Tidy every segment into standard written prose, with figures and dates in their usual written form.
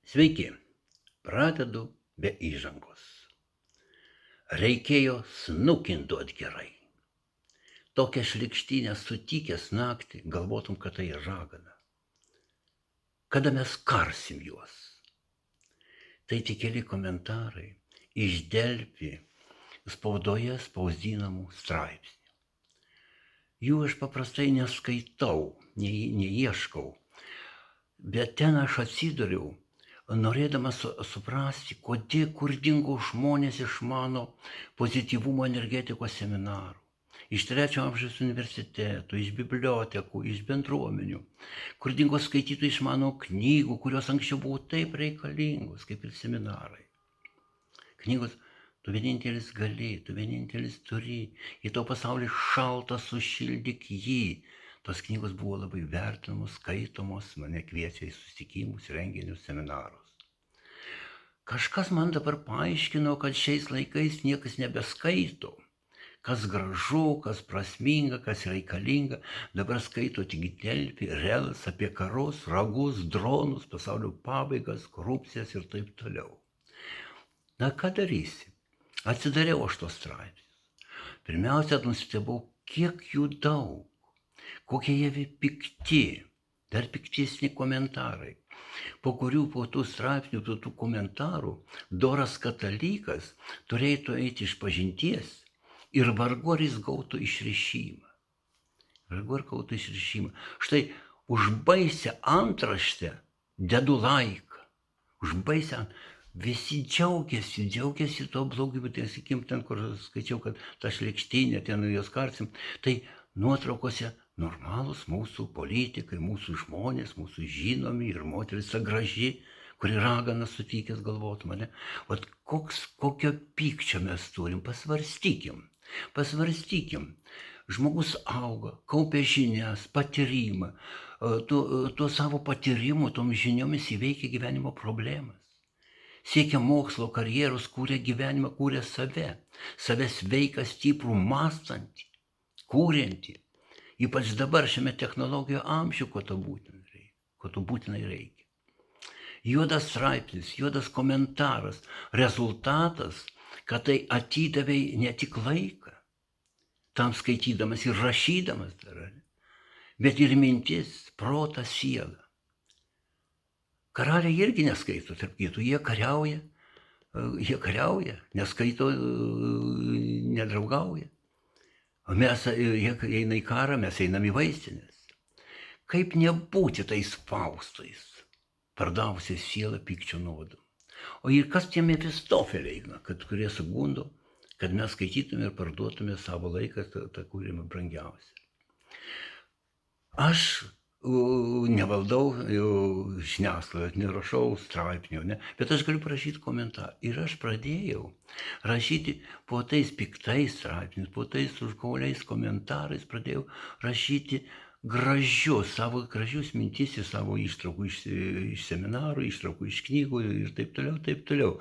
Sveiki, pradedu be įžangos. Reikėjo snukint duot gerai. Tokią šlykštynę sutikęs naktį, galvotum, kad tai ragana. Kada mes karsim juos? Tai tik keli komentarai iš Delfi spaudoje spausdinamų straipsnių. Jų aš paprastai neskaitau, neieškau, bet ten aš atsiduriau, norėdamas suprasti, kur dingo žmonės iš mano pozityvumo energetikos seminarų, iš 3 amžiaus universitetų, iš bibliotekų, iš bendruomenių, kur dingo skaitytų iš mano knygų, kurios anksčiau buvo taip reikalingos, kaip ir seminarai. Knygos: tu vienintelis gali, tu vienintelis turi, į to pasaulį šaltą sušildyk jį. Tos knygos buvo labai vertinamos, skaitomos, mane kviečia į susitikimus, renginius, seminarus. Kažkas man dabar paaiškino, kad šiais laikais niekas nebeskaito. Kas gražu, kas prasminga, kas reikalinga, dabar skaito tik Delfi, Reels apie karus, ragus, dronus, pasaulio pabaigas, korupcijas ir taip toliau. Na, ką darysi? Atsidariau aš tos straipsnius. Pirmiausia, nustebau, kiek jų daug, kokie jie pikti, dar piktesni komentarai, po kurių po tų straipsnių, po tų komentarų, doras katalikas turėtų eiti iš pažinties ir vargu ar jis gautų išrišimą. Štai už baisę antraštę dedu laiką, už baisę visi džiaugiasi to blogiu, tai sakykim, ten, kur skaičiau, kad ta šlykštynė, ten jos karsim, tai nuotraukose normalūs mūsų politikai, mūsų žmonės, mūsų žinomi ir moteris ta graži, kuri ragana sutikęs, galvotum, ne? Vat kokio pykčio mes turim, pasvarstykim. Žmogus auga, kaupia žinias, patyrimą, tuo savo patyrimu, tom žiniomis įveikia gyvenimo problemas. Siekia mokslo, karjeros, kūrė gyvenimą, kūrė save sveiką, stiprų, mąstantį, kūrentį. Ypač dabar šiame technologijų amžiuje, ko to būtinai reikia. Juodas straipsnis, juodas komentaras, rezultatas, kad tai atidavei ne tik laiką, tam skaitydamas ir rašydamas dar, bet ir mintis, protą, sielą. Karaliai irgi neskaito, tarp kitų, jie kariauja, neskaito, nedraugauja. O mes, jie eina į karą, mes einam į vaistinės. Kaip nebūti tais Faustais, pardavusiais sielą pykčio nuodų. O ir kas tie Mefistofeliai, kurie sugundo, kad mes skaitytume ir parduotume savo laiką, tą kūrimą brangiausią. Aš nevaldau žiniasklaidos, nerašau straipsnių, ne? Bet aš galiu parašyti komentarą. Ir aš pradėjau rašyti po tais piktais straipsniais, po tais užgauliais komentarais, pradėjau rašyti savo gražius mintis į savo ištraukų iš seminarų, ištraukų iš knygų ir taip toliau.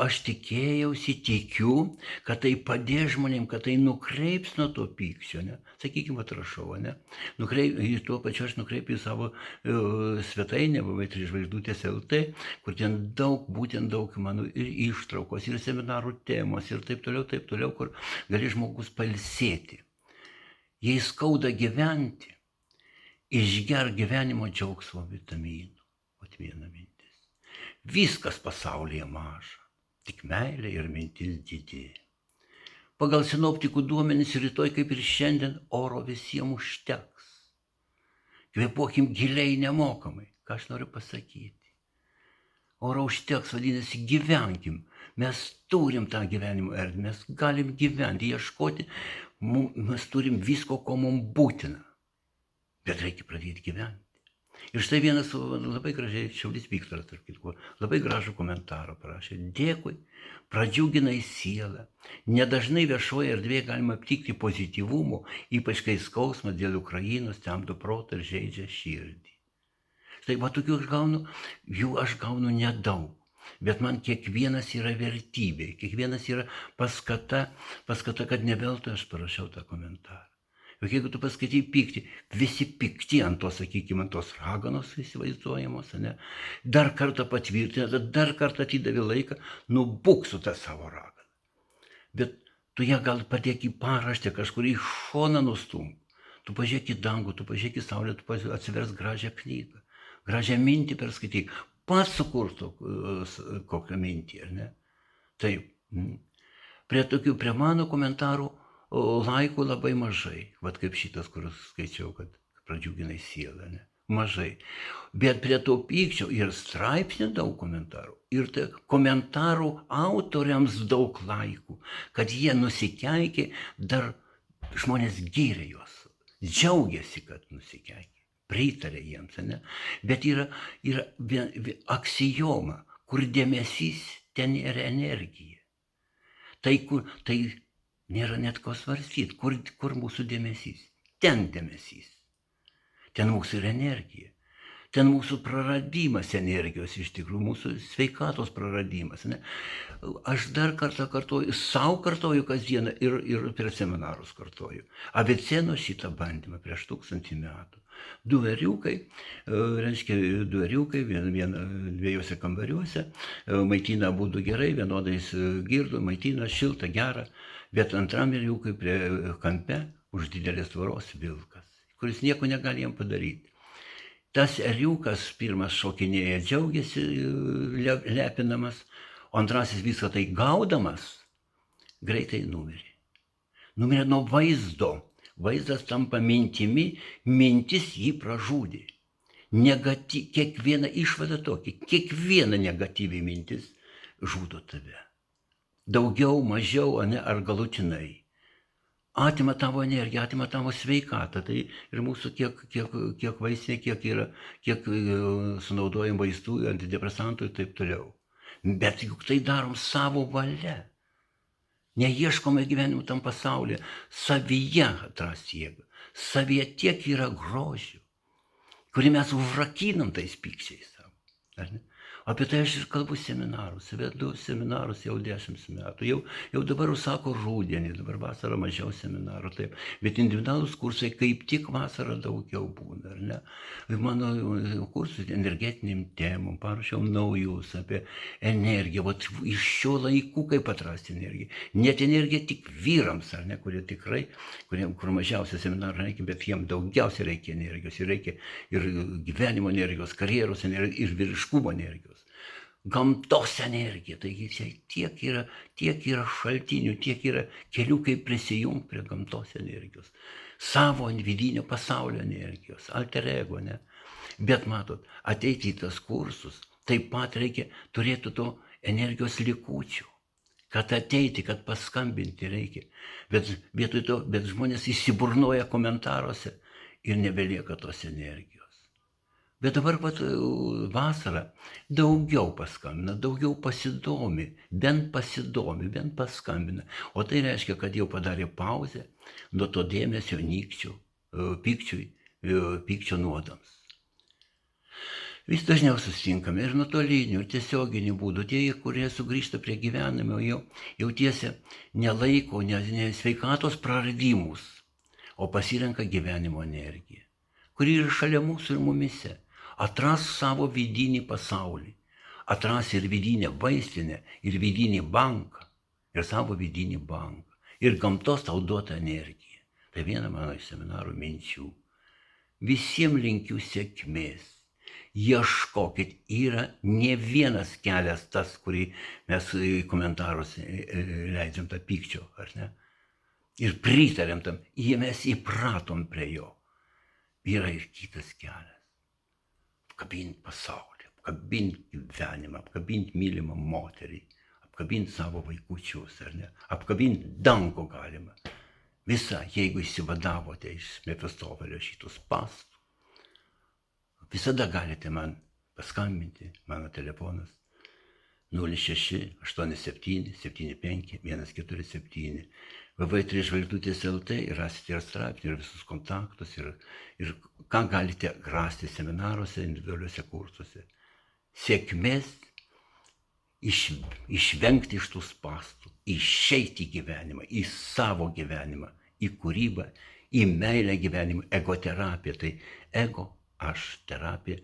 Aš tikiu, kad tai padės žmonėms, kad tai nukreips nuo to pykčio, ne? Sakykime, atrašau, ne? Ir tuo pačiu aš nukreipiu į savo svetainę, www.3žvaigždutės.lt, kur ten daug mano ir ištraukos, ir seminarų temos, ir taip toliau, kur gali žmogus pailsėti. Jei skauda gyventi, išgerk gyvenimo džiaugsmo vitaminų. Vat viena mintis. Viskas pasaulyje maža, tik meilė ir mintis didi. Pagal sinoptikų duomenis rytoj kaip ir šiandien oro visiems užteks. Kvėpuokim giliai nemokamai, ką aš noriu pasakyti. Oro užteks, vadinasi, gyvenkim. Mes turim tą gyvenimo erdvę, mes galim gyventi, ieškoti. Mes turim visko, ko mums būtina, bet reikia pradėti gyventi. Ir štai vienas labai gražiai, Šiaulys Viktoras, tarp kitko, labai gražų komentarą parašė. Dėkui, pradžiuginai sielą. Nedažnai viešoje erdvėje galima aptikti pozityvumo, ypač kai skausmas dėl Ukrainos temdo protą ir žeidžia širdį. Štai va tokių aš gaunu nedaug. Bet man kiekvienas yra vertybė, kiekvienas yra paskata, kad ne veltui aš parašiau tą komentarą. Juk jeigu tu paskaitai pyktį, visi pikti ant to, sakykime, ant tos raganos įsivaizduojamos, ne? Dar kartą patvirtina, dar kartą atidavė laiką, nubūk su tą savo raganą. Bet tu ją gal padėk į paraštę, kažkur į šoną nustumk. Tu pažiūrėk į dangų, tu pažiūrėk į saulę, tu atsivers gražią knygą, gražią mintį perskaityk. Pats sukurtų kokią mintį, ar ne? Taip. Prie mano komentarų laikų labai mažai. Vat kaip šitas, kur skaičiau, kad pradžiuginai sielą, ne? Mažai. Bet prie to pykčio ir straipsnių daug komentarų. Ir komentarų autoriams daug laikų. Kad jie nusikeikė, dar žmonės gyrė juos. Džiaugiasi, kad nusikeikė. Pritarė jiems, ne? Bet yra aksioma, kur dėmesys, ten yra energija. Tai nėra net ko svarstyti, kur mūsų dėmesys. Ten dėmesys. Ten mūsų yra energija. Ten mūsų praradimas energijos iš tikrųjų, mūsų sveikatos praradimas. Ne? Aš dar kartą kartoju, savo kartoju kasdieną ir per seminarus kartoju. Aviceno šitą bandymą prieš 1000 metų. Du ėriukai, dviejose kambariuose, maitina abudu gerai, vienodais girdo, maitina šiltą, gerą, bet antram ėriukui prie kampe už didelės tvoros vilkas, kuris nieko negali jam padaryti. Tas ėriukas pirmas šokinėja, džiaugiasi lepinamas, o antrasis viską tai gaudamas, greitai numirė. Numirė nuo vaizdo. Vaizdas tampa mintimi, mintis jį pražudė. Kiekviena išvada tokia, kiekviena negatyvi mintis žudo tave. Daugiau, mažiau, ar galutinai. Atima tavo energiją, atima tavo sveikatą. Tai ir mūsų kiek vaistinė, kiek sunaudojam vaistų, antidepresantų ir taip toliau. Bet juk tai darom savo valia. Neieškome gyvenimo tam pasaulyje, savyje atrasti jėgą. Savyje tiek yra grožių, kurį mes užrakinam tais pykčiais savo. Ar ne? Apie tai aš ir kalbu seminarus, vedu seminarus jau 10 metų. Jau dabar užsako rudenį, dabar vasarą mažiau seminarų, taip. Bet individualūs kursai kaip tik vasarą daugiau būna, ar ne? Mano kursus energetiniam temom, parašiau naujus apie energiją, vat iš šio laikų kaip atrasti energiją. Net energija tik vyrams, ar ne, kurie tikrai, kur mažiausia seminarų reikia, bet jiems daugiausia reikia energijos. Ir reikia ir gyvenimo energijos, karjeros energijos, ir vyriškumo energijos. Gamtos energija, taigi tiek yra šaltinių, tiek yra kelių, kaip prisijungti prie gamtos energijos, savo vidinio pasaulio energijos, alter ego, ne? Bet matot, ateiti į tas kursus, taip pat reikia turėti to energijos likučių, kad ateiti, kad paskambinti reikia, bet vietoj to, bet žmonės įsiburnoja komentaruose ir nebelieka tos energijos. Bet dabar vasarą daugiau paskambina, daugiau pasidomi, bent paskambina. O tai reiškia, kad jau padarė pauzę nuo to dėmesio pykčio nuodams. Vis dažniau susitinkame ir nuotolinių, ir tiesioginių būdų. Tie, kurie sugrįžta prie gyvenimo, jau tiesia nelaiko, ne sveikatos praradimus, o pasirenka gyvenimo energiją, kuri yra šalia mūsų ir mumise. Atras savo vidinį pasaulį, atras ir vidinę vaistinę, ir vidinį banką, ir savo vidinį banką, ir gamtos tau duotą energiją. Tai viena mano iš seminarų minčių. Visiems linkiu sėkmės. Ieškokit, yra ne vienas kelias tas, kurį mes komentarus leidžiam tą pykčio, ar ne? Ir pritarėm tam, mes įpratom prie jo. Yra ir kitas kelias. Apkabinti pasaulį, apkabinti gyvenimą, apkabinti mylimą moterį, apkabinti savo vaikučius, ar ne? Apkabinti dangų galima. Visa, jeigu įsivadavote iš Mefistofelio šitus spąstų, visada galite man paskambinti, mano telefonas 06 87 75 147 www.3žvaigždutės.lt ir rasite ir straipsnį, ir visus kontaktus, ir ką galite rasti seminaruose, individualiuose kursuose. Sėkmės išvengti iš tų spąstų, išeiti į gyvenimą, į savo gyvenimą, į kūrybą, į meilę gyvenimui, egoterapija. Tai ego, aš terapija,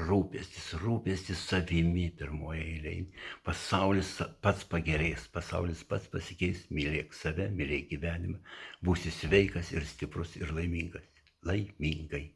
rūpestis savimi pirmoje eilėje. Pasaulis pats pagerės, pasaulis pats pasikeis, mylėk save, mylėk gyvenimą, būsi sveikas ir stiprus ir laimingas. Laimingai.